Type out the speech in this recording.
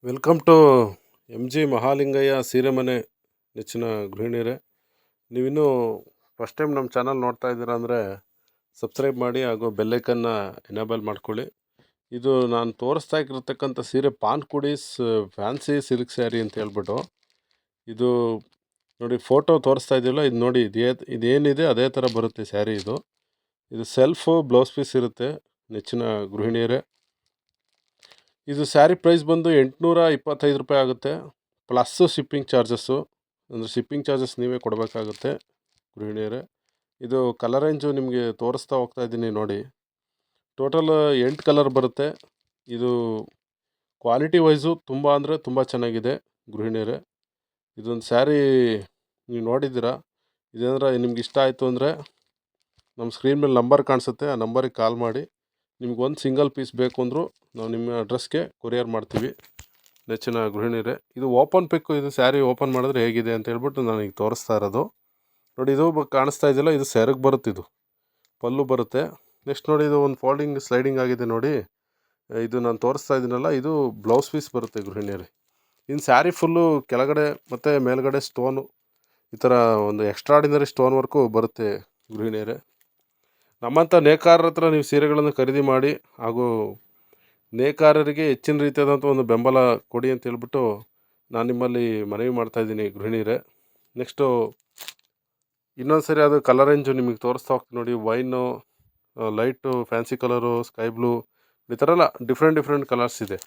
Welcome to M G Mahalingaiah Seeremane ನೆಚ್ಚಿನ ಗೃಹಿಣಿಯರೇ. ನೀವಿನ್ನೂ ಫಸ್ಟ್ ಟೈಮ್ ನಮ್ಮ ಚಾನಲ್ ನೋಡ್ತಾ ಇದ್ದೀರಾ ಅಂದರೆ ಸಬ್ಸ್ಕ್ರೈಬ್ ಮಾಡಿ ಹಾಗೂ ಬೆಲ್ಲೈಕನ್ನ ಎನೇಬಲ್ ಮಾಡ್ಕೊಳ್ಳಿ. ಇದು ನಾನು ತೋರಿಸ್ತಾ ಇರತಕ್ಕಂಥ ಸೀರೆ ಪಾನ್ಕುಡೀಸ್ ಫ್ಯಾನ್ಸಿ ಸಿಲ್ಕ್ ಸ್ಯಾರಿ ಅಂತ ಹೇಳ್ಬಿಟ್ಟು, ಇದು ನೋಡಿ ಫೋಟೋ ತೋರಿಸ್ತಾ ಇದೆಯಲ್ಲ, ಇದು ನೋಡಿ ಇದೇನಿದೆ ಅದೇ ಥರ ಬರುತ್ತೆ ಸ್ಯಾರಿ. ಇದು ಸೆಲ್ಫು ಬ್ಲೌಸ್ ಪೀಸ್ ಇರುತ್ತೆ ನೆಚ್ಚಿನ ಗೃಹಿಣಿಯರೇ. ಇದು ಸ್ಯಾರಿ ಪ್ರೈಸ್ ಬಂದು 825 ರೂಪಾಯಿ ಆಗುತ್ತೆ, ಪ್ಲಸ್ಸು ಶಿಪ್ಪಿಂಗ್ ಚಾರ್ಜಸ್ಸು. ಅಂದರೆ ಶಿಪ್ಪಿಂಗ್ ಚಾರ್ಜಸ್ ನೀವೇ ಕೊಡಬೇಕಾಗುತ್ತೆ ಗೃಹಿಣಿಯರೇ. ಇದು ಕಲರ್ ರೇಂಜು ನಿಮಗೆ ತೋರಿಸ್ತಾ ಹೋಗ್ತಾ ಇದ್ದೀನಿ ನೋಡಿ. ಟೋಟಲ್ 8 ಕಲರ್ ಬರುತ್ತೆ. ಇದು ಕ್ವಾಲಿಟಿ ವೈಸು ತುಂಬ ಅಂದರೆ ತುಂಬ ಚೆನ್ನಾಗಿದೆ ಗೃಹಿಣಿಯರೇ. ಇದೊಂದು ಸ್ಯಾರಿ ನೀವು ನೋಡಿದ್ದೀರಾ. ಇದೇನಾರ ನಿಮ್ಗೆ ಇಷ್ಟ ಆಯಿತು ಅಂದರೆ ನಮ್ಮ ಸ್ಕ್ರೀನ್ ಮೇಲೆ ನಂಬರ್ ಕಾಣಿಸುತ್ತೆ, ಆ ನಂಬರಿಗೆ ಕಾಲ್ ಮಾಡಿ. ನಿಮ್ಗೊಂದು ಸಿಂಗಲ್ ಪೀಸ್ ಬೇಕು ಅಂದರೂ ನಾವು ನಿಮ್ಮ ಅಡ್ರೆಸ್ಗೆ ಕೊರಿಯರ್ ಮಾಡ್ತೀವಿ ನೆಚ್ಚಿನ ಗೃಹಿಣಿಯರೇ. ಇದು ಓಪನ್ ಪಿಕ್ಕು. ಇದು ಸ್ಯಾರಿ ಓಪನ್ ಮಾಡಿದ್ರೆ ಹೇಗಿದೆ ಅಂತ ಹೇಳ್ಬಿಟ್ಟು ನನಗೆ ತೋರಿಸ್ತಾ ಇರೋದು ನೋಡಿ. ಇದು ಕಾಣಿಸ್ತಾ ಇದೆಯಲ್ಲ, ಇದು ಸೆರಗ್ ಬರುತ್ತೆ, ಇದು ಪಲ್ಲು ಬರುತ್ತೆ. ನೆಕ್ಸ್ಟ್ ನೋಡಿ, ಇದು ಒಂದು ಫೋಲ್ಡಿಂಗ್ ಸ್ಲೈಡಿಂಗ್ ಆಗಿದೆ ನೋಡಿ. ಇದು ನಾನು ತೋರಿಸ್ತಾ ಇದ್ದೀನಲ್ಲ, ಇದು ಬ್ಲೌಸ್ ಪೀಸ್ ಬರುತ್ತೆ ಗೃಹಿಣಿಯರೇ. ಇನ್ನು ಸ್ಯಾರಿ ಫುಲ್ಲು ಕೆಳಗಡೆ ಮತ್ತು ಮೇಲ್ಗಡೆ ಸ್ಟೋನು, ಈ ಥರ ಒಂದು ಎಕ್ಸ್ಟ್ರಾಡಿನರಿ ಸ್ಟೋನ್ ವರ್ಕು ಬರುತ್ತೆ ಗೃಹಿಣಿಯರೇ. ನಮ್ಮಂಥ ನೇಕಾರರ ಹತ್ರ ನೀವು ಸೀರೆಗಳನ್ನು ಖರೀದಿ ಮಾಡಿ ಹಾಗೂ ನೇಕಾರರಿಗೆ ಹೆಚ್ಚಿನ ರೀತಿಯಾದಂಥ ಒಂದು ಬೆಂಬಲ ಕೊಡಿ ಅಂತ ಹೇಳ್ಬಿಟ್ಟು ನಾನು ನಿಮ್ಮಲ್ಲಿ ಮನವಿ ಮಾಡ್ತಾಯಿದ್ದೀನಿ ಗೃಹಿಣಿಯರೇ. ನೆಕ್ಸ್ಟು ಇನ್ನೊಂದು ಸರಿ ಅದು ಕಲರ್ ರೇಂಜು ನಿಮಗೆ ತೋರಿಸ್ತಾ ಹೋಗ್ತೀನಿ ನೋಡಿ. Wine, light, fancy colour, sky blue, ಈ ಥರ ಎಲ್ಲ ಡಿಫ್ರೆಂಟ್ ಕಲರ್ಸ್ ಇದೆ.